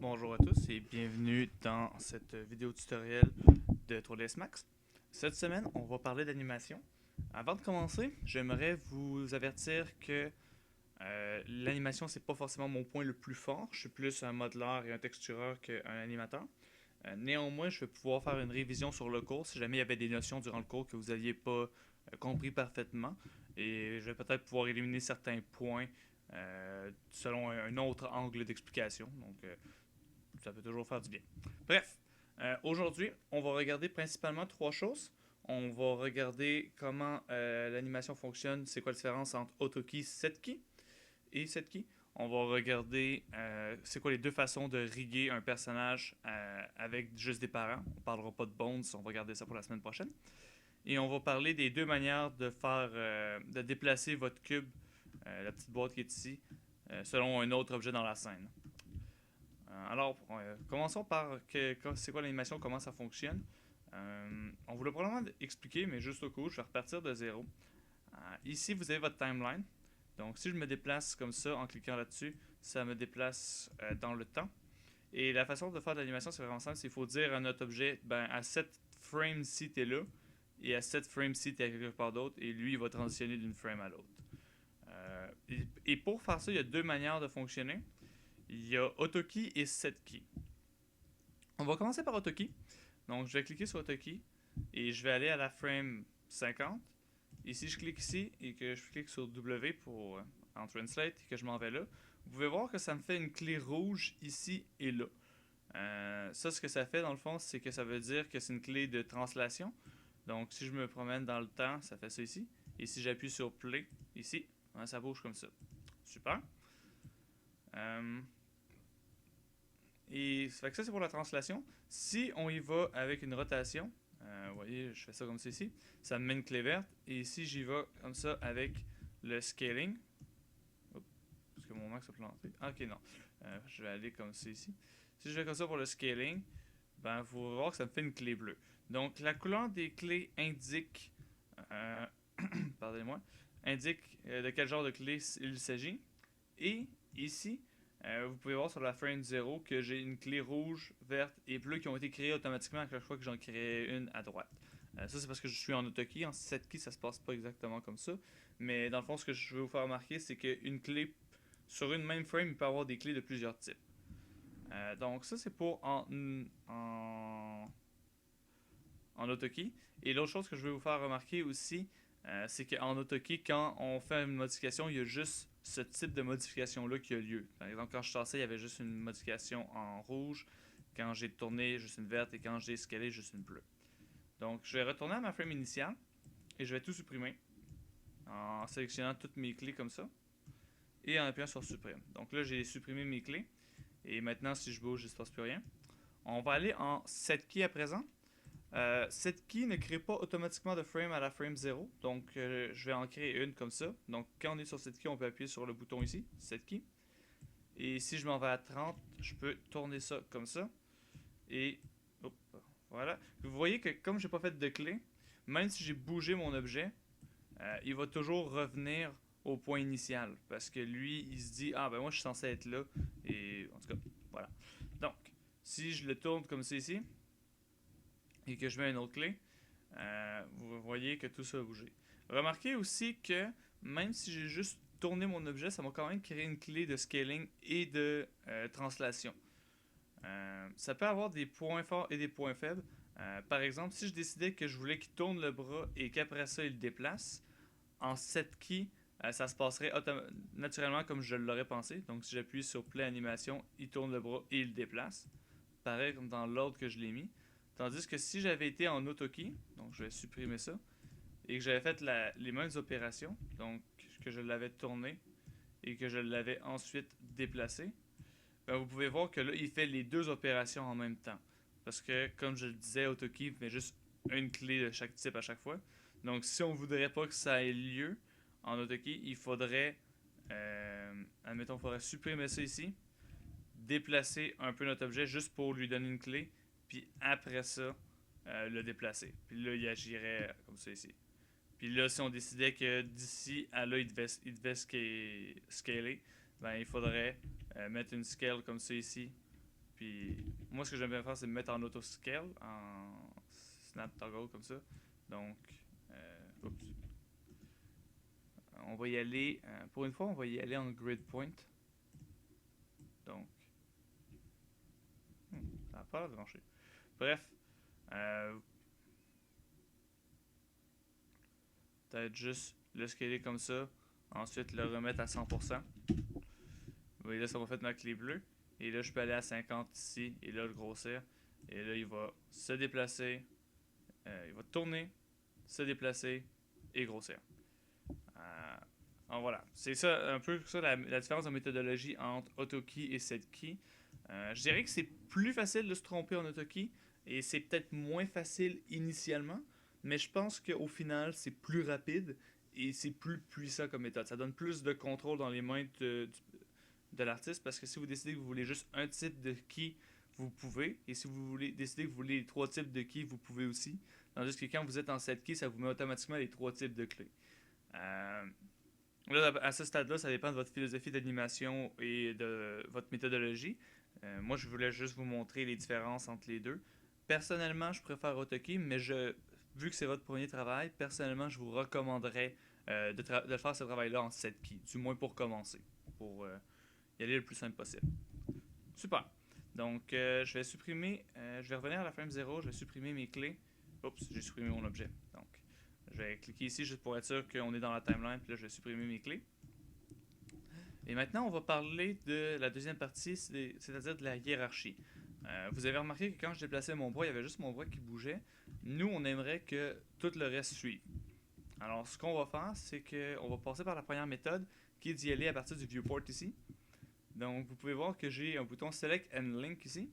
Bonjour à tous et bienvenue dans cette vidéo tutoriel de 3ds Max. Cette semaine, on va parler d'animation. Avant de commencer, j'aimerais vous avertir que l'animation, c'est pas forcément mon point le plus fort. Je suis plus un modeleur et un textureur qu'un animateur. Néanmoins, je vais pouvoir faire une révision sur le cours si jamais il y avait des notions durant le cours que vous n'aviez pas compris parfaitement. Et je vais peut-être pouvoir éliminer certains points selon un autre angle d'explication. Donc, ça peut toujours faire du bien. Bref, aujourd'hui, on va regarder principalement trois choses. On va regarder comment l'animation fonctionne, c'est quoi la différence entre AutoKey, SetKey et SetKey. On va regarder c'est quoi les deux façons de riguer un personnage avec juste des parents. On parlera pas de bones, on va regarder ça pour la semaine prochaine. Et on va parler des deux manières de faire, de déplacer votre cube, la petite boîte qui est ici, selon un autre objet dans la scène. Alors, commençons par c'est quoi l'animation, comment ça fonctionne. On vous l'a probablement expliqué, mais juste au coup, je vais repartir de zéro. Ici, vous avez votre timeline. Donc, si je me déplace comme ça en cliquant là-dessus, ça me déplace dans le temps. Et la façon de faire de l'animation, c'est vraiment simple. Il faut dire à notre objet, ben, à 7 frames si tu es là, et à 7 frames si tu es quelque part d'autre, et lui, il va transitionner d'une frame à l'autre. Et pour faire ça, il y a deux manières de fonctionner. Il y a AutoKey et SetKey. On va commencer par AutoKey. Donc, je vais cliquer sur AutoKey et je vais aller à la frame 50. Et si je clique ici et que je clique sur W pour en Translate et que je m'en vais là, vous pouvez voir que ça me fait une clé rouge ici et là. Ça, ce que ça fait dans le fond, c'est que ça veut dire que c'est une clé de translation. Donc, si je me promène dans le temps, ça fait ça ici. Et si j'appuie sur Play ici, ça bouge comme ça. Super. Et ça fait que ça, c'est pour la translation. Si on y va avec une rotation, vous voyez, je fais ça comme ceci, ça me met une clé verte. Et si j'y vais comme ça avec le scaling, oups, parce que mon max a planté. Ah, ok, non. Je vais aller comme ça ici. Si je vais comme ça pour le scaling, ben, vous allez voir que ça me fait une clé bleue. Donc, la couleur des clés indique, euh, pardonnez-moi, indique de quel genre de clé il s'agit. Et ici, vous pouvez voir sur la frame 0 que j'ai une clé rouge, verte et bleue qui ont été créées automatiquement à chaque fois que j'en crée une à droite. Ça, c'est parce que je suis en AutoKey. En SetKey, ça se passe pas exactement comme ça. Mais dans le fond, ce que je veux vous faire remarquer, c'est qu'une clé sur une même frame, il peut avoir des clés de plusieurs types. Donc, ça, c'est pour en AutoKey. Et l'autre chose que je veux vous faire remarquer aussi, c'est qu'en AutoKey, quand on fait une modification, il y a juste ce type de modification-là qui a lieu. Par exemple, quand je tassais, il y avait juste une modification en rouge. Quand j'ai tourné, juste une verte. Et quand j'ai scalé, juste une bleue. Donc, je vais retourner à ma frame initiale. Et je vais tout supprimer. En sélectionnant toutes mes clés comme ça. Et en appuyant sur supprime. Donc là, j'ai supprimé mes clés. Et maintenant, si je bouge, il ne se passe plus rien. On va aller en SetKey à présent. Cette key ne crée pas automatiquement de frame à la frame 0. Donc, je vais en créer une comme ça. Donc, quand on est sur cette key, on peut appuyer sur le bouton ici, cette key. Et si je m'en vais à 30, je peux tourner ça comme ça. Et, hop, voilà. Vous voyez que comme j'ai pas fait de clé, même si j'ai bougé mon objet, il va toujours revenir au point initial. Parce que lui, il se dit, ah ben moi je suis censé être là. Et en tout cas, voilà. Donc, si je le tourne comme ça ici, et que je mets une autre clé, vous voyez que tout ça a bougé. Remarquez aussi que même si j'ai juste tourné mon objet, ça m'a quand même créé une clé de scaling et de translation. Ça peut avoir des points forts et des points faibles. Par exemple, si je décidais que je voulais qu'il tourne le bras et qu'après ça il le déplace, en 7 key, ça se passerait naturellement comme je l'aurais pensé. Donc si j'appuie sur Play Animation, il tourne le bras et il le déplace. Pareil comme dans l'ordre que je l'ai mis. Tandis que si j'avais été en AutoKey, donc je vais supprimer ça, et que j'avais fait les mêmes opérations, donc que je l'avais tourné et que je l'avais ensuite déplacé, ben vous pouvez voir que là, il fait les deux opérations en même temps. Parce que, comme je le disais, AutoKey met juste une clé de chaque type à chaque fois. Donc, si on voudrait pas que ça ait lieu en AutoKey, il faudrait, admettons, il faudrait supprimer ça ici, déplacer un peu notre objet juste pour lui donner une clé, puis après ça, le déplacer. Puis là, il agirait comme ça ici. Puis là, si on décidait que d'ici à là, il devait scaler, ben il faudrait mettre une scale comme ça ici, Puis moi, ce que j'aime bien faire, c'est me mettre en auto-scale, en snap toggle comme ça. Donc, oups. On va y aller, pour une fois, on va y aller en grid point. Donc, ça n'a pas l'air de marcher. Bref, peut-être juste le scaler comme ça, ensuite le remettre à 100%. Vous voyez là, ça m'a fait ma clé bleue. Et là, je peux aller à 50 ici, et là, le grossir. Et là, il va se déplacer, il va tourner, se déplacer et grossir. Alors voilà, c'est ça un peu ça la différence de méthodologie entre AutoKey et SetKey. Je dirais que c'est plus facile de se tromper en AutoKey et c'est peut-être moins facile initialement, mais je pense qu'au final, c'est plus rapide et c'est plus puissant comme méthode. Ça donne plus de contrôle dans les mains de l'artiste parce que si vous décidez que vous voulez juste un type de key, vous pouvez. Et si vous voulez décider que vous voulez les trois types de keys, vous pouvez aussi. Tandis que quand vous êtes en 7 keys, ça vous met automatiquement les trois types de clés. Là, à ce stade-là, ça dépend de votre philosophie d'animation et de votre méthodologie. Moi, je voulais juste vous montrer les différences entre les deux. Personnellement, je préfère AutoKey, mais vu que c'est votre premier travail, personnellement, je vous recommanderais de faire ce travail-là en 7 keys, du moins pour commencer, pour y aller le plus simple possible. Super. Donc, je vais supprimer, je vais revenir à la frame 0, je vais supprimer mes clés. Oups, j'ai supprimé mon objet. Donc, je vais cliquer ici juste pour être sûr qu'on est dans la timeline, puis là, je vais supprimer mes clés. Et maintenant, on va parler de la deuxième partie, c'est-à-dire de la hiérarchie. Vous avez remarqué que quand je déplaçais mon bras, il y avait juste mon bras qui bougeait. Nous, on aimerait que tout le reste suive. Alors, ce qu'on va faire, c'est qu'on va passer par la première méthode, qui est d'y aller à partir du viewport ici. Donc, vous pouvez voir que j'ai un bouton Select and Link ici.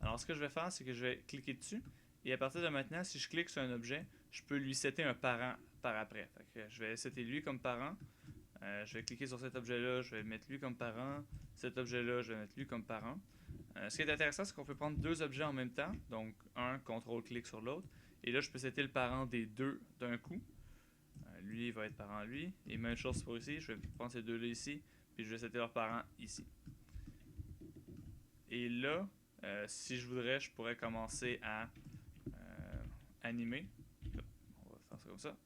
Alors, ce que je vais faire, c'est que je vais cliquer dessus. Et à partir de maintenant, si je clique sur un objet, je peux lui setter un parent par après. Fait que je vais setter lui comme parent. Je vais cliquer sur cet objet-là, je vais mettre lui comme parent. Cet objet-là, je vais mettre lui comme parent. Ce qui est intéressant, c'est qu'on peut prendre deux objets en même temps. Donc, un, contrôle-clic sur l'autre. Et là, je peux setter le parent des deux d'un coup. Lui, il va être parent lui. Et même chose pour ici. Je vais prendre ces deux-là ici. Puis je vais setter leur parent ici. Et là, si je voudrais, je pourrais commencer à animer. On va faire ça comme ça.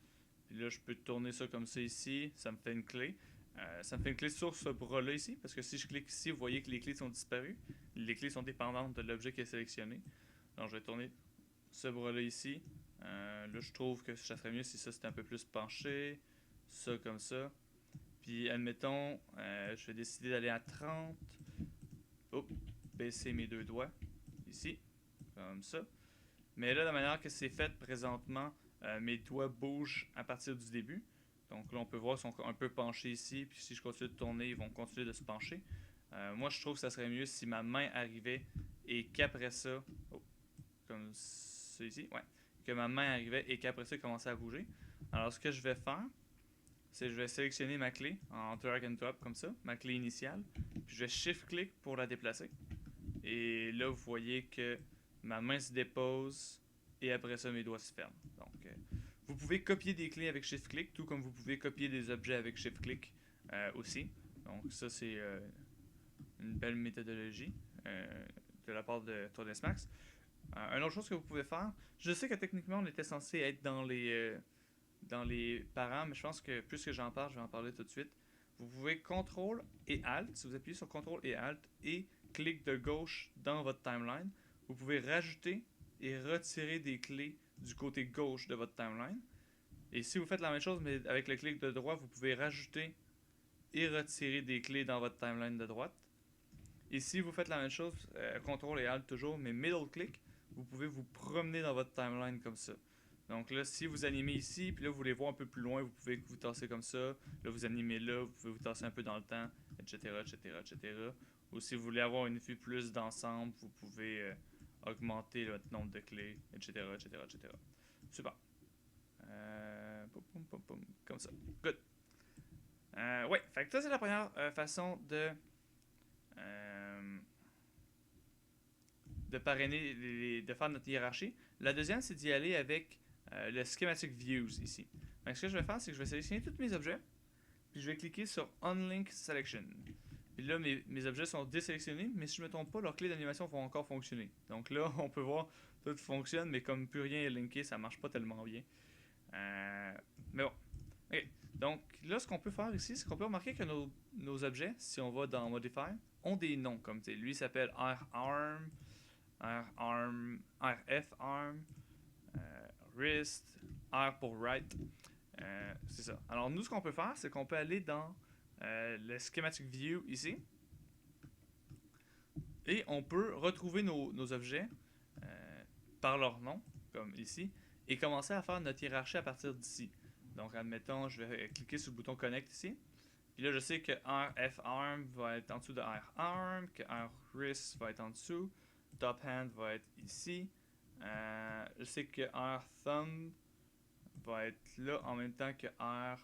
Puis là, je peux tourner ça comme ça ici. Ça me fait une clé. Ça me fait une clé sur ce bras-là ici. Parce que si je clique ici, vous voyez que les clés sont disparues. Les clés sont dépendantes de l'objet qui est sélectionné. Donc, je vais tourner ce bras-là ici. Là, je trouve que ça serait mieux si ça c'était un peu plus penché. Ça comme ça. Puis, admettons, je vais décider d'aller à 30. Oh, baisser mes deux doigts. Ici. Comme ça. Mais là, la manière que c'est fait présentement, mes doigts bougent à partir du début. Donc là, on peut voir qu'ils sont un peu penchés ici. Puis si je continue de tourner, ils vont continuer de se pencher. Moi, je trouve que ça serait mieux si ma main arrivait et qu'après ça, comme ça ici, ouais, que ma main arrivait et qu'après ça, il commençait à bouger. Alors, ce que je vais faire, c'est que je vais sélectionner ma clé en drag and drop comme ça, ma clé initiale. Puis je vais shift-click pour la déplacer. Et là, vous voyez que ma main se dépose et après ça, mes doigts se ferment. Donc, vous pouvez copier des clés avec shift-click, tout comme vous pouvez copier des objets avec shift-click aussi. Donc, ça, c'est une belle méthodologie de la part de Toadless Max. Une autre chose que vous pouvez faire, je sais que techniquement, on était censé être dans les parents, mais je pense que plus que j'en parle, je vais en parler tout de suite. Vous pouvez CTRL et ALT, si vous appuyez sur CTRL et ALT et clic de gauche dans votre timeline, vous pouvez rajouter et retirer des clés du côté gauche de votre timeline. Et si vous faites la même chose, mais avec le clic de droite, vous pouvez rajouter et retirer des clés dans votre timeline de droite. Et si vous faites la même chose, CTRL et ALT toujours, mais middle click, vous pouvez vous promener dans votre timeline comme ça. Donc là, si vous animez ici, puis là, vous voulez voir un peu plus loin, vous pouvez vous tasser comme ça. Là, vous animez là, vous pouvez vous tasser un peu dans le temps, etc., etc., etc. Ou si vous voulez avoir une vue plus d'ensemble, vous pouvez augmenter votre nombre de clés, etc., etc., etc. Super. Comme ça. Good. Ouais, fait que ça, c'est la première façon de parrainer, de faire notre hiérarchie. La deuxième, c'est d'y aller avec le Schematic Views ici. Donc, ce que je vais faire, c'est que je vais sélectionner tous mes objets, puis je vais cliquer sur Unlink Selection. Puis là, mes objets sont désélectionnés, mais si je me trompe pas, leurs clés d'animation vont encore fonctionner. Donc là, on peut voir, tout fonctionne, mais comme plus rien est linké, ça marche pas tellement bien. Euh, mais bon. Ok. Donc là, ce qu'on peut faire ici, c'est qu'on peut remarquer que nos objets, si on va dans Modify, ont des noms. Comme lui s'appelle RARM, RARM, RFARM, Wrist, R pour Right. C'est ça. Alors nous, ce qu'on peut faire, c'est qu'on peut aller dans le Schematic View ici. Et on peut retrouver nos objets par leur nom, comme ici, et commencer à faire notre hiérarchie à partir d'ici. Donc, admettons, je vais cliquer sur le bouton Connect ici. Puis là, je sais que RFARM va être en dessous de RARM, que RWrist va être en dessous, Top Hand va être ici. Je sais que RThumb va être là en même temps que R.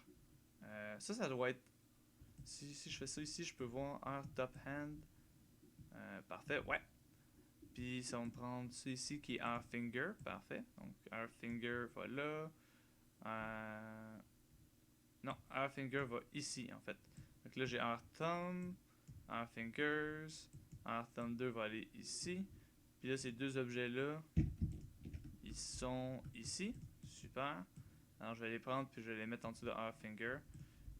Ça doit être. Si je fais ça ici, je peux voir R Top Hand. Parfait, ouais. Puis ça va me prendre ça ici qui est R Finger, parfait. Donc R Finger va là. Non, R Finger va ici en fait. Donc là j'ai R Thumb, R Fingers, R Thumb 2 va aller ici. Puis là ces deux objets là, ils sont ici. Super. Alors je vais les prendre puis je vais les mettre en dessous de R Finger.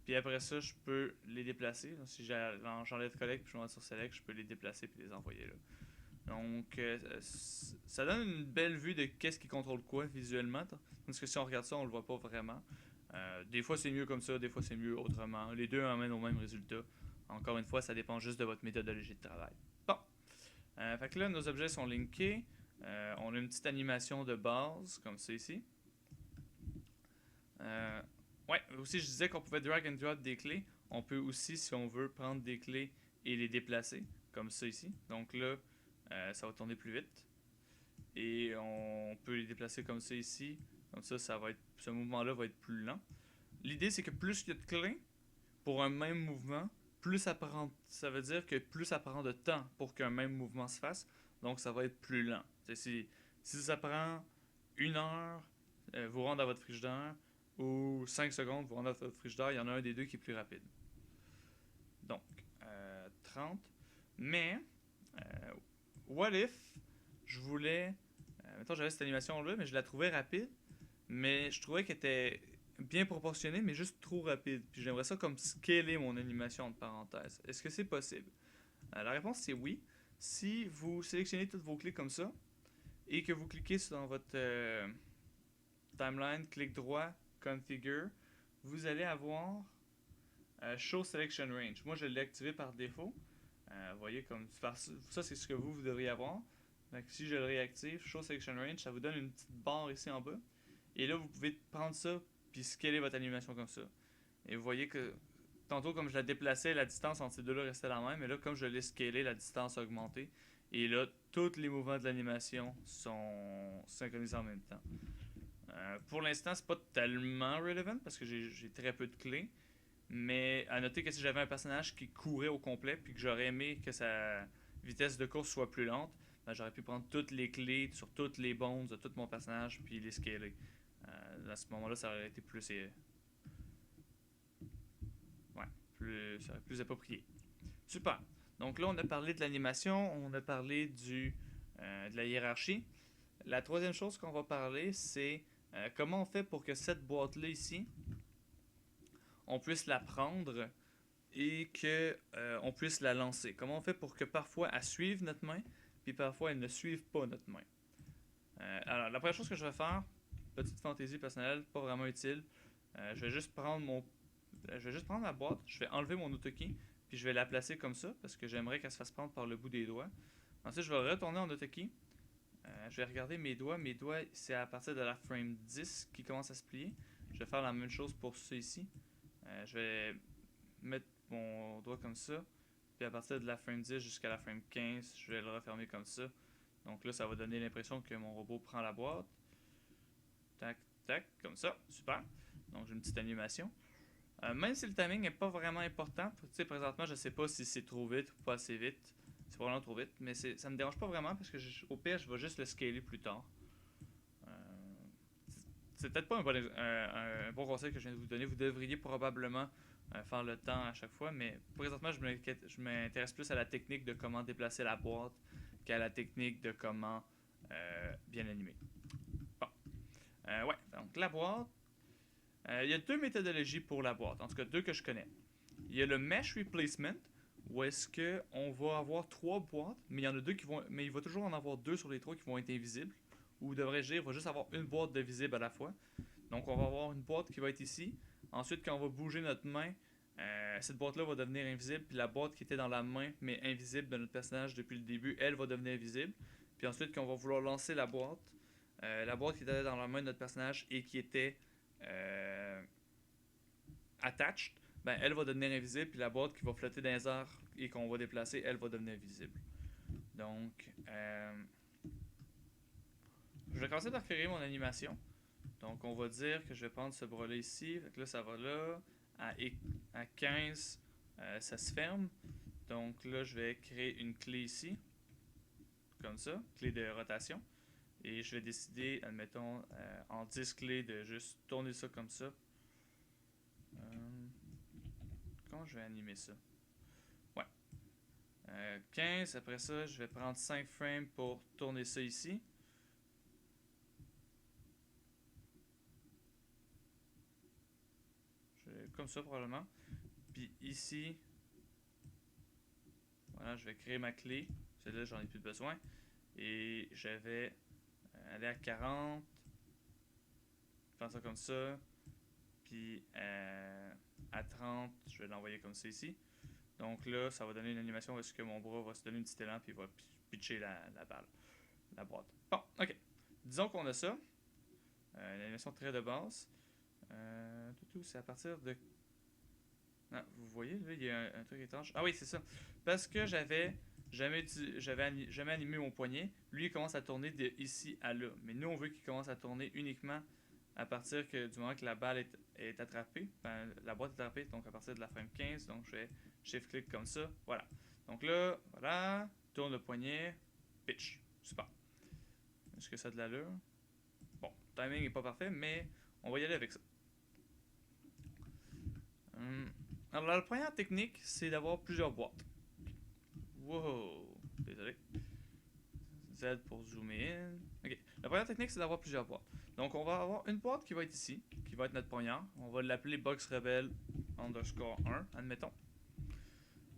Puis après ça, je peux les déplacer. Donc, si j'enlève Collect puis je vais sur Select, je peux les déplacer puis les envoyer là. Donc, ça donne une belle vue de qu'est-ce qui contrôle quoi visuellement. Parce que si on regarde ça, on le voit pas vraiment. Des fois, c'est mieux comme ça, des fois, c'est mieux autrement. Les deux amènent au même résultat. Encore une fois, ça dépend juste de votre méthodologie de travail. Bon. Fait que là, nos objets sont linkés. On a une petite animation de base, comme ça ici. Ouais, aussi, je disais qu'on pouvait drag and drop des clés. On peut aussi, si on veut, prendre des clés et les déplacer, comme ça ici. Donc là, ça va tourner plus vite. Et on peut les déplacer comme ça ici. Comme ça, ce mouvement-là va être plus lent. L'idée, c'est que plus il y a de clés pour un même mouvement, plus ça prend. Ça veut dire que plus ça prend de temps pour qu'un même mouvement se fasse. Donc, ça va être plus lent. Si ça prend 1 heure, vous rendre à votre frigidaire, ou 5 secondes, vous rendre à votre frigidaire, il y en a un des deux qui est plus rapide. Donc, 30. Mais, what if je voulais. Mettons, j'avais cette animation-là, mais je la trouvais rapide. Mais je trouvais qu'elle était bien proportionnée, mais juste trop rapide. Puis j'aimerais ça comme scaler mon animation entre parenthèses. Est-ce que c'est possible? La réponse c'est oui. Si vous sélectionnez toutes vos clés comme ça, et que vous cliquez dans votre timeline, clic droit, configure, vous allez avoir Show Selection Range. Moi, je l'ai activé par défaut. Vous voyez, comme ça, c'est ce que vous devriez avoir. Donc, si je le réactive, Show Selection Range, ça vous donne une petite barre ici en bas. Et là, vous pouvez prendre ça puis scaler votre animation comme ça. Et vous voyez que tantôt, comme je la déplaçais, la distance entre ces deux-là restait la même. Et là, comme je l'ai scalé, la distance a augmenté. Et là, tous les mouvements de l'animation sont synchronisés en même temps. Pour l'instant, c'est pas tellement relevant parce que j'ai très peu de clés. Mais à noter que si j'avais un personnage qui courait au complet puis que j'aurais aimé que sa vitesse de course soit plus lente, ben, j'aurais pu prendre toutes les clés sur toutes les bones de tout mon personnage puis les scaler. À ce moment-là, ça aurait été plus. Ça aurait été plus approprié. Super. Donc là, on a parlé de l'animation, on a parlé de la hiérarchie. La troisième chose qu'on va parler, c'est comment on fait pour que cette boîte-là ici, on puisse la prendre et qu'on puisse la lancer. Comment on fait pour que parfois elle suive notre main, puis parfois elle ne suive pas notre main. Alors, la première chose que je vais faire, petite fantaisie personnelle, pas vraiment utile, je vais juste prendre la boîte, je vais enlever mon AutoKey, puis je vais la placer comme ça, parce que j'aimerais qu'elle se fasse prendre par le bout des doigts. Ensuite, je vais retourner en AutoKey. Je vais regarder mes doigts. Mes doigts, c'est à partir de la frame 10 qui commence à se plier. Je vais faire la même chose pour ceux ici. Je vais mettre mon doigt comme ça. Puis à partir de la frame 10 jusqu'à la frame 15, je vais le refermer comme ça. Donc là, ça va donner l'impression que mon robot prend la boîte. Tac, tac, comme ça. Super. Donc j'ai une petite animation. Même si le timing n'est pas vraiment important, tu sais, présentement, je sais pas si c'est trop vite ou pas assez vite. C'est probablement trop vite, mais ça me dérange pas vraiment parce que au pire, je vais juste le scaler plus tard. C'est peut-être pas un bon conseil que je viens de vous donner. Vous devriez probablement faire le temps à chaque fois, mais présentement, je m'intéresse plus à la technique de comment déplacer la boîte qu'à la technique de comment bien animer. Bon. Ouais, donc la boîte. Il y a deux méthodologies pour la boîte, en tout cas deux que je connais. Il y a le mesh replacement, où est-ce que on va avoir trois boîtes, mais il y en a deux qui vont, mais il va toujours en avoir deux sur les trois qui vont être invisibles, ou devrais-je dire, il va juste avoir une boîte de visible à la fois. Donc on va avoir une boîte qui va être ici. Ensuite, quand on va bouger notre main, cette boîte-là va devenir invisible, puis la boîte qui était dans la main mais invisible de notre personnage depuis le début, elle va devenir visible. Puis ensuite, quand on va vouloir lancer la boîte qui était dans la main de notre personnage et qui était euh, attached, ben, elle va devenir invisible, puis la boîte qui va flotter dans les airs et qu'on va déplacer, elle va devenir visible. Donc, je vais commencer par créer mon animation. Donc, on va dire que je vais prendre ce bras-là ici. Fait que là, ça va là. À 15, ça se ferme. Donc là, je vais créer une clé ici. Comme ça, clé de rotation. Et je vais décider, admettons, en 10 clés, de juste tourner ça comme ça. Comment je vais animer ça? Ouais. 15, après ça, je vais prendre 5 frames pour tourner ça ici. Comme ça, probablement. Puis ici, voilà, je vais créer ma clé. Celle-là, j'en ai plus besoin. Et je vais aller à 40. Faire ça comme ça. Puis à 30, je vais l'envoyer comme ça ici. Donc là, ça va donner une animation où est-ce que mon bras va se donner un petit élan puis il va pitcher la balle, la boîte. Bon, ok. Disons qu'on a ça. Une animation très de base. C'est à partir de. Ah, vous voyez, là, il y a un truc étrange. Ah oui, c'est ça. Parce que j'avais jamais animé mon poignet, lui, il commence à tourner de ici à là. Mais nous, on veut qu'il commence à tourner uniquement à partir du moment que la balle est attrapée. Ben, la boîte est attrapée, donc à partir de la frame 15. Donc, je vais shift-click comme ça. Voilà. Donc là, voilà. Tourne le poignet. Pitch. Super. Est-ce que ça a de l'allure? Bon, le timing n'est pas parfait, mais on va y aller avec ça. Alors, la première technique, c'est d'avoir plusieurs boîtes. Wow! Désolé. Z pour zoomer in. Ok. La première technique, c'est d'avoir plusieurs boîtes. Donc, on va avoir une boîte qui va être ici, qui va être notre poignard. On va l'appeler Box Rebel underscore 1, admettons.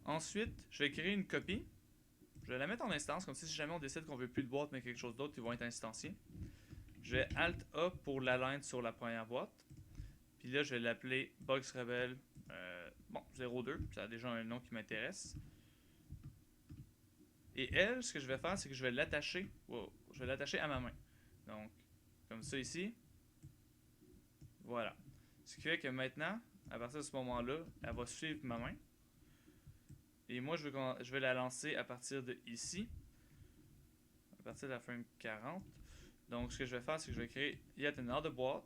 Ensuite, je vais créer une copie. Je vais la mettre en instance, comme si jamais on décide qu'on veut plus de boîte, mais quelque chose d'autre, ils vont être instanciés. Je vais Alt A pour l'align sur la première boîte. Puis là, je vais l'appeler Box Rebel 02. Ça a déjà un nom qui m'intéresse. Et elle, ce que je vais faire, c'est que je vais l'attacher. Wow, je vais l'attacher à ma main. Donc, comme ça ici. Voilà. Ce qui fait que maintenant, à partir de ce moment-là, elle va suivre ma main. Et moi, je vais la lancer à partir de ici. À partir de la frame 40. Donc, ce que je vais faire, c'est que je vais créer yet another boîte.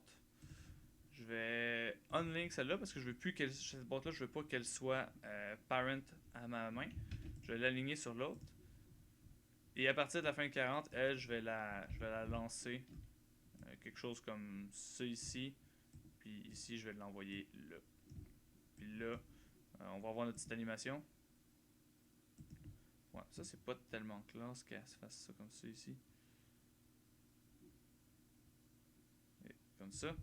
Je vais unlink celle-là parce que je veux plus qu'elle, cette boîte-là, je veux pas qu'elle soit parent à ma main. Je vais l'aligner sur l'autre. Et à partir de la fin 40, elle, je vais la lancer quelque chose comme ça ici. Puis ici, je vais l'envoyer là. Puis là, on va avoir notre petite animation. Ouais, ça, c'est pas tellement classe qu'elle se fasse ça comme ça ici. Et comme ça.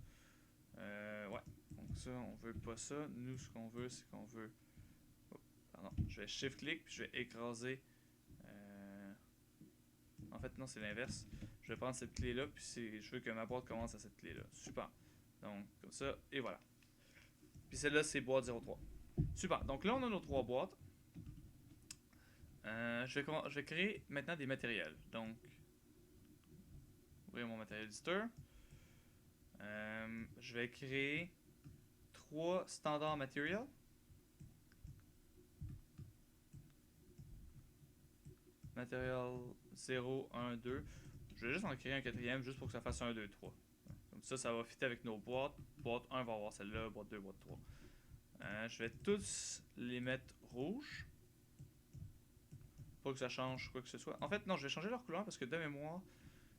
Ouais, donc ça, on veut pas ça. Nous, ce qu'on veut, c'est qu'on veut. Oh, pardon, je vais shift-click, puis je vais écraser. En fait, non, c'est l'inverse. Je vais prendre cette clé-là, puis je veux que ma boîte commence à cette clé-là. Super. Donc, comme ça, et voilà. Puis celle-là, c'est boîte 03. Super. Donc là, on a nos trois boîtes. Je vais créer maintenant des matériels. Donc, ouvrir mon matériel editor. Je vais créer 3 standards materials. Material 0, 1, 2. Je vais juste en créer un quatrième juste pour que ça fasse 1, 2, 3. Comme ça va fitter avec nos boîtes. Boîte 1 va avoir celle-là, boîte 2, boîte 3. Je vais tous les mettre rouges. Pas que ça change quoi que ce soit. En fait, non, je vais changer leur couleur parce que de mémoire,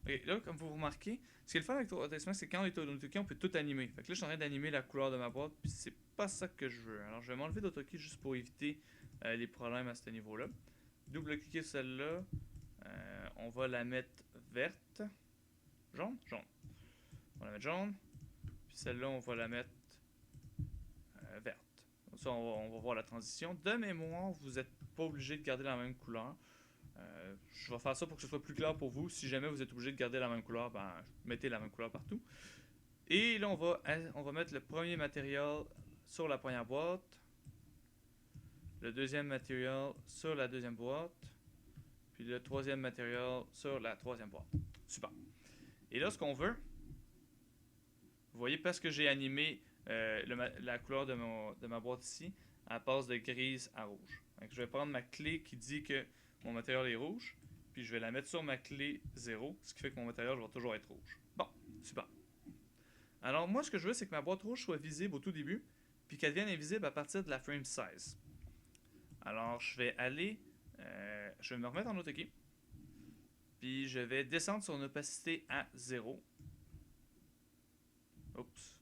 Ok, là, comme vous remarquez, ce qui est le fun avec AutoSmash, c'est que quand on est AutoKey, on peut tout animer. Fait que là, je suis en train d'animer la couleur de ma boîte, puis c'est pas ça que je veux. Alors, je vais m'enlever d'AutoKey juste pour éviter les problèmes à ce niveau-là. Double-cliquer sur celle-là. On va la mettre verte. Jaune? Jaune. On va la mettre jaune. Puis celle-là, on va la mettre verte. Comme ça, on va voir la transition. De mémoire, vous n'êtes pas obligé de garder la même couleur. Je vais faire ça pour que ce soit plus clair pour vous. Si jamais vous êtes obligé de garder la même couleur, ben, mettez la même couleur partout. Et là, on va mettre le premier matériel sur la première boîte. Le deuxième matériel sur la deuxième boîte. Puis le troisième matériel sur la troisième boîte. Super. Et là, ce qu'on veut, vous voyez, parce que j'ai animé la couleur de ma boîte ici, elle passe de grise à rouge. Donc, je vais prendre ma clé qui dit que mon matériel est rouge, puis je vais la mettre sur ma clé 0, ce qui fait que mon matériel va toujours être rouge. Bon, super. Alors, moi, ce que je veux, c'est que ma boîte rouge soit visible au tout début, puis qu'elle devienne invisible à partir de la frame size. Alors, je vais aller, je vais me remettre en AutoKey, puis je vais descendre son opacité à 0. Oups.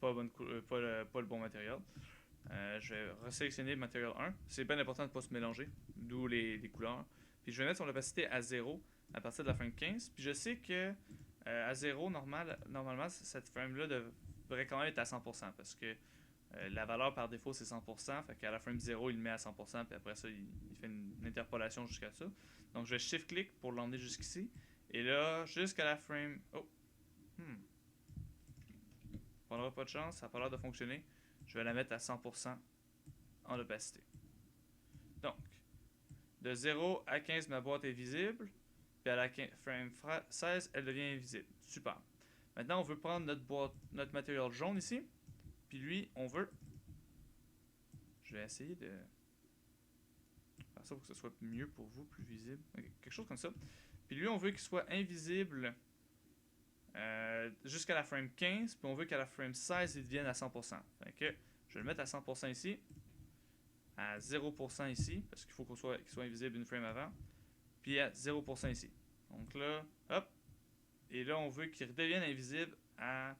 Pas le bon matériel. Je vais resélectionner le matériel 1. C'est bien important de ne pas se mélanger, d'où les couleurs. Puis je vais mettre son opacité à 0 à partir de la frame 15. Puis je sais que à 0, normalement, cette frame-là devrait quand même être à 100%, parce que la valeur par défaut, c'est 100%. Fait qu'à la frame 0, il le met à 100%, puis après ça, il fait une interpolation jusqu'à ça. Donc je vais shift-click pour l'emmener jusqu'ici. Et là, jusqu'à la frame... Oh! On n'aura pas de chance, ça n'a pas l'air de fonctionner. Je vais la mettre à 100% en opacité. Donc, de 0 à 15, ma boîte est visible. Puis à la frame 16, elle devient invisible. Super. Maintenant, on veut prendre notre matériel jaune ici. Puis lui, on veut... Je vais essayer de faire ça pour que ce soit mieux pour vous, plus visible. Okay, quelque chose comme ça. Puis lui, on veut qu'il soit invisible jusqu'à la frame 15, puis on veut qu'à la frame 16, il devienne à 100%. Fait que je vais le mettre à 100% ici, à 0% ici, parce qu'il faut qu'il soit invisible une frame avant, puis à 0% ici. Donc là, hop, et là on veut qu'il redevienne invisible à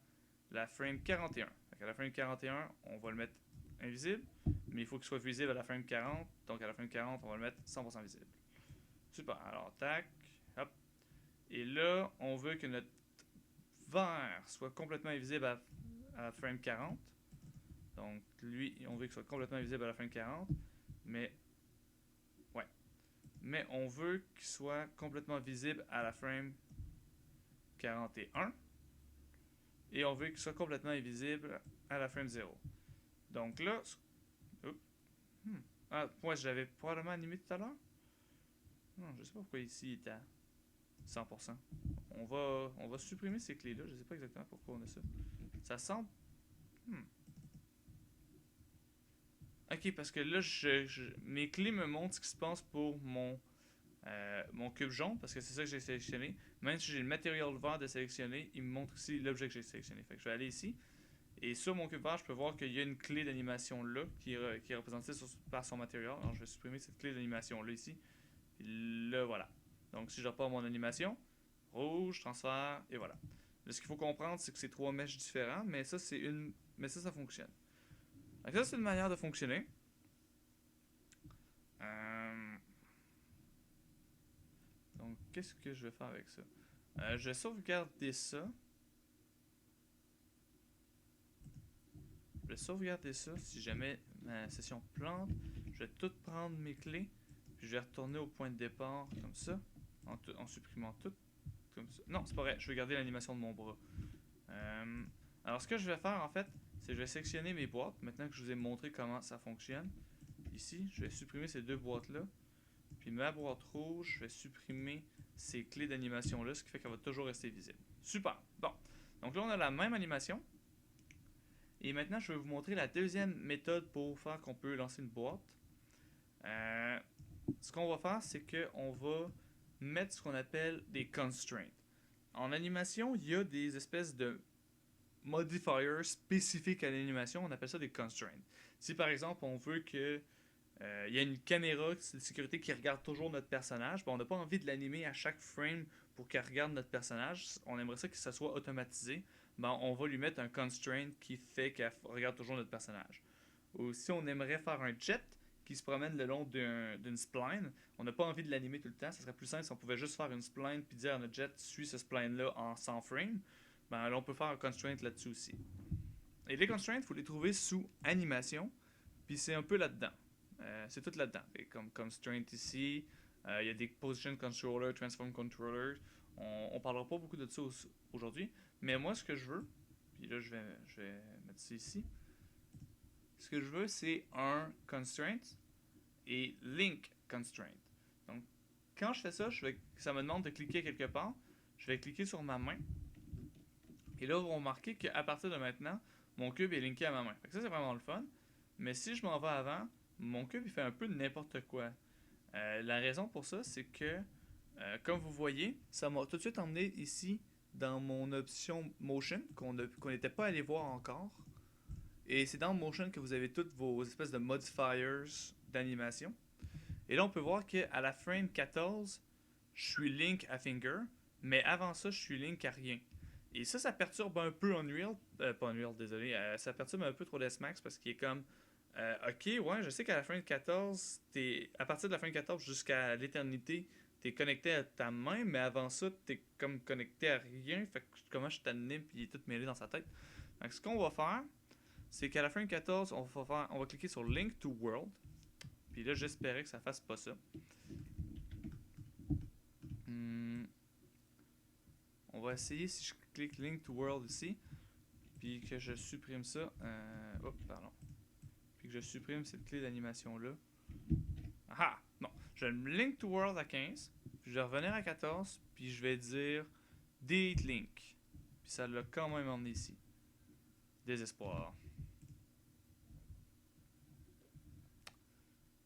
la frame 41. Fait qu'à la frame 41, on va le mettre invisible, mais il faut qu'il soit visible à la frame 40, donc à la frame 40, on va le mettre 100% visible. Super, alors tac, hop, et là, on veut que notre vert soit complètement invisible à la frame 40. Donc lui, on veut qu'il soit complètement invisible à la frame 40. Mais ouais. Mais on veut qu'il soit complètement visible à la frame 41. Et on veut qu'il soit complètement invisible à la frame 0. Donc là... Ah, moi je l'avais probablement animé tout à l'heure. Non, je sais pas pourquoi ici il est à 100%. On va supprimer ces clés-là. Je sais pas exactement pourquoi on a ça. Ça semble... Ok, parce que là, mes clés me montrent ce qui se passe pour mon cube jaune, parce que c'est ça que j'ai sélectionné. Même si j'ai le matériel vert de sélectionner, il me montre aussi l'objet que j'ai sélectionné. Fait que je vais aller ici. Et sur mon cube vert, je peux voir qu'il y a une clé d'animation là, qui est représentée par son matériel. Alors, je vais supprimer cette clé d'animation là ici. Et là, voilà. Donc, si je repars mon animation, rouge, transfert, et voilà. Là, ce qu'il faut comprendre, c'est que c'est 3 mèches différents, mais ça, mais ça fonctionne. Donc ça, c'est une manière de fonctionner. Donc, qu'est-ce que je vais faire avec ça? Je vais sauvegarder ça. Je vais sauvegarder ça. Si jamais ma session plante, je vais tout prendre mes clés. Puis je vais retourner au point de départ comme ça. En supprimant tout. Comme ça. Non, c'est pas vrai. Je vais garder l'animation de mon bras. Alors, ce que je vais faire, en fait, c'est que je vais sélectionner mes boîtes. Maintenant que je vous ai montré comment ça fonctionne. Ici, je vais supprimer ces deux boîtes-là. Puis ma boîte rouge, je vais supprimer ces clés d'animation-là, ce qui fait qu'elle va toujours rester visible. Super! Bon. Donc là, on a la même animation. Et maintenant, je vais vous montrer la deuxième méthode pour faire qu'on peut lancer une boîte. Ce qu'on va faire, c'est qu'on va mettre ce qu'on appelle des constraints. En animation, il y a des espèces de modifiers spécifiques à l'animation. On appelle ça des constraints. Si par exemple, on veut que il y a une caméra de sécurité qui regarde toujours notre personnage. Bon, on n'a pas envie de l'animer à chaque frame pour qu'elle regarde notre personnage. On aimerait ça que ça soit automatisé. Ben, on va lui mettre un constraint qui fait qu'elle regarde toujours notre personnage. Ou si on aimerait faire un jet qui se promène le long d'une spline, on n'a pas envie de l'animer tout le temps. Ça serait plus simple si on pouvait juste faire une spline puis dire à notre jet suit ce spline-là en 100 frames. Ben, là, on peut faire un constraint là-dessus aussi. Et les constraints, il faut les trouver sous animation. Puis c'est un peu là-dedans. C'est tout là-dedans. Et comme constraint ici, il y a des position controller, transform controller. On parlera pas beaucoup de ça aujourd'hui. Mais moi, ce que je veux, puis là, je vais mettre ça ici. Ce que je veux, c'est un constraint et link constraint. Donc, quand je fais ça, ça me demande de cliquer quelque part. Je vais cliquer sur ma main. Et là, vous remarquez qu'à partir de maintenant, mon cube est linké à ma main. Ça, c'est vraiment le fun. Mais si je m'en vais avant, mon cube il fait un peu n'importe quoi. La raison pour ça, c'est que, comme vous voyez, ça m'a tout de suite emmené ici dans mon option Motion, qu'on n'était pas allé voir encore. Et c'est dans Motion que vous avez toutes vos espèces de modifiers d'animation. Et là, on peut voir qu'à la frame 14, je suis link à finger, mais avant ça, je suis link à rien. Et ça perturbe un peu Unreal. Pas Unreal, désolé. Ça perturbe un peu 3ds Max parce qu'il est comme. Ok, ouais, je sais qu'à la frame 14, à partir de la frame 14 jusqu'à l'éternité, t'es connecté à ta main, mais avant ça, t'es comme connecté à rien. Fait que comment je t'anime, puis il est tout mêlé dans sa tête. Donc, ce qu'on va faire, c'est qu'à la frame 14, on va cliquer sur Link to World. Puis là, j'espérais que ça fasse pas ça. On va essayer si je clique Link to World ici, puis que je supprime ça. Pardon. Puis que je supprime cette clé d'animation là. Ah! Non. Je vais me Link to World à 15, puis je vais revenir à 14, puis je vais dire Delete Link. Puis ça l'a quand même emmené ici. Désespoir.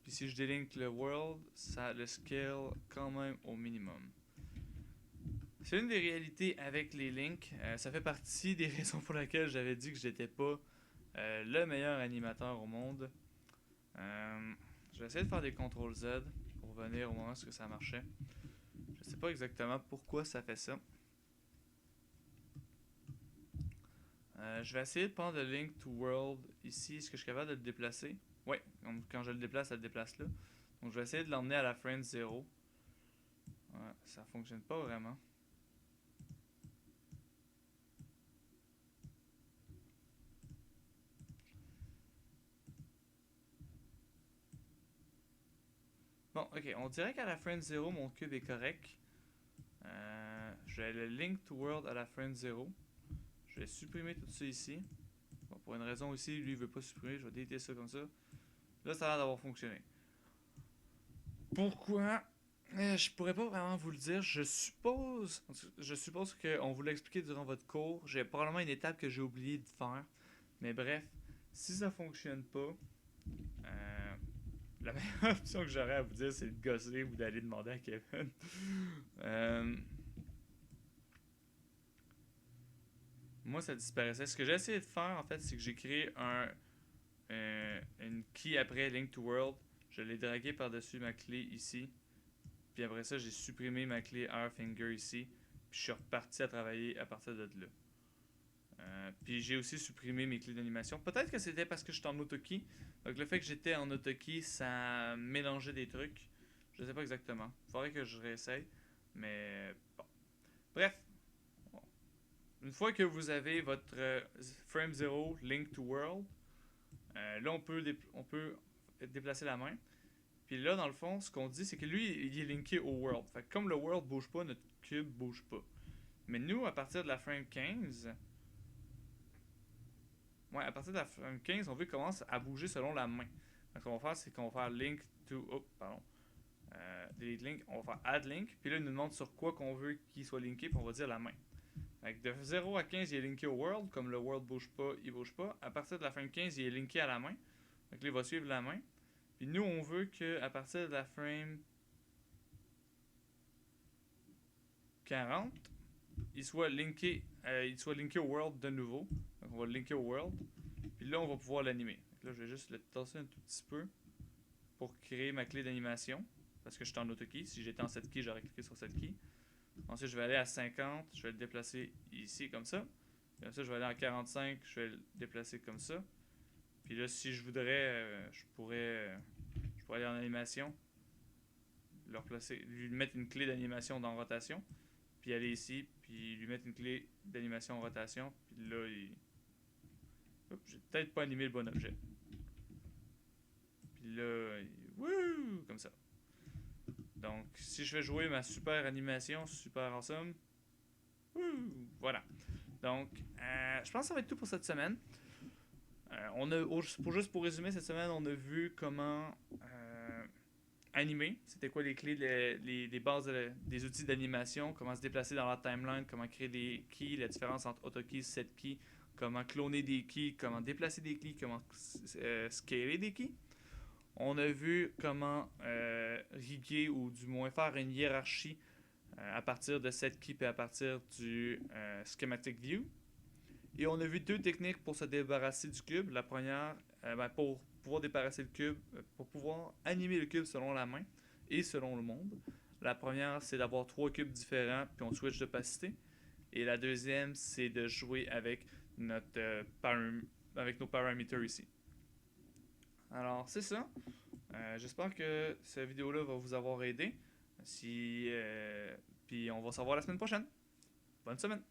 Puis si je délink le world, ça le scale quand même au minimum. C'est une des réalités avec les links. Ça fait partie des raisons pour lesquelles j'avais dit que j'étais pas le meilleur animateur au monde. Je vais essayer de faire des CTRL Z pour venir au moment où ça marchait. Je sais pas exactement pourquoi ça fait ça. Je vais essayer de prendre le link to world ici. Est-ce que je suis capable de le déplacer? Oui, quand je le déplace, ça le déplace là. Donc je vais essayer de l'emmener à la frame 0. Ouais, ça fonctionne pas vraiment. Bon, ok, on dirait qu'à la frame 0, mon cube est correct. Je vais le link to world à la frame 0. Je vais supprimer tout ça ici. Bon, pour une raison aussi, lui il veut pas supprimer, je vais déliter ça comme ça. Là, ça a l'air d'avoir fonctionné. Pourquoi? Je pourrais pas vraiment vous le dire. Je suppose qu'on vous l'a expliqué durant votre cours. J'ai probablement une étape que j'ai oublié de faire. Mais bref, si ça fonctionne pas, la meilleure option que j'aurais à vous dire, c'est de gosser ou d'aller demander à Kevin. Moi, ça disparaissait. Ce que j'ai essayé de faire, en fait, c'est que j'ai créé une key après Link to World. Je l'ai dragué par-dessus ma clé ici. Puis après ça, j'ai supprimé ma clé Airfinger ici. Puis je suis reparti à travailler à partir de là. Puis j'ai aussi supprimé mes clés d'animation. Peut-être que c'était parce que j'étais en autokey. Donc le fait que j'étais en autokey, ça mélangeait des trucs. Je sais pas exactement. Il faudrait que je réessaye. Mais bon. Bref. Bon. Une fois que vous avez votre frame 0 link to world, là on peut déplacer la main. Puis là, dans le fond, ce qu'on dit, c'est que lui, il est linké au world. Fait que comme le world bouge pas, notre cube bouge pas. Mais nous, à partir de la frame 15, à partir de la frame 15, on veut qu'il commence à bouger selon la main. Donc, ce qu'on va faire, c'est qu'on va faire link to. Oh, pardon. Delete link. On va faire add link. Puis là, il nous demande sur quoi qu'on veut qu'il soit linké. Puis on va dire la main. Fait que de 0 à 15, il est linké au world. Comme le world bouge pas, il bouge pas. À partir de la frame 15, il est linké à la main. Donc là, il va suivre la main. Puis nous, on veut qu'à partir de la frame 40, il soit linké au world de nouveau. Donc on va le linker au world. Puis là, on va pouvoir l'animer. Là, je vais juste le tasser un tout petit peu. pour créer ma clé d'animation. Parce que je suis en AutoKey. Si j'étais en 7 key, j'aurais cliqué sur cette key. Ensuite, je vais aller à 50. Je vais le déplacer ici comme ça. Comme ça, je vais aller en 45. Je vais le déplacer comme ça. Puis là, si je voudrais, je pourrais aller en animation. Le replacer, lui mettre une clé d'animation dans rotation. Puis aller ici. Puis lui mettre une clé d'animation en rotation. Puis là, oups, j'ai peut-être pas animé le bon objet. Puis là, wouh, comme ça. Donc, si je vais jouer ma super animation, super awesome, wouh, voilà. Donc, je pense que ça va être tout pour cette semaine. Juste pour résumer, cette semaine, on a vu comment animer. C'était quoi les clés, les bases des outils d'animation, comment se déplacer dans la timeline, comment créer des keys, la différence entre AutoKey et SetKey, comment cloner des keys, comment déplacer des keys, comment scaler des keys. On a vu comment riguer ou du moins faire une hiérarchie à partir de cette keys et à partir du schematic view. Et on a vu deux techniques pour se débarrasser du cube. La première, pour pouvoir débarrasser le cube, pour pouvoir animer le cube selon la main et selon le monde. La première, c'est d'avoir trois cubes différents puis on switch d'opacité. Et la deuxième, c'est de jouer avec avec nos paramètres ici. Alors, c'est ça. J'espère que cette vidéo-là va vous avoir aidé. Puis on va se revoir la semaine prochaine. Bonne semaine!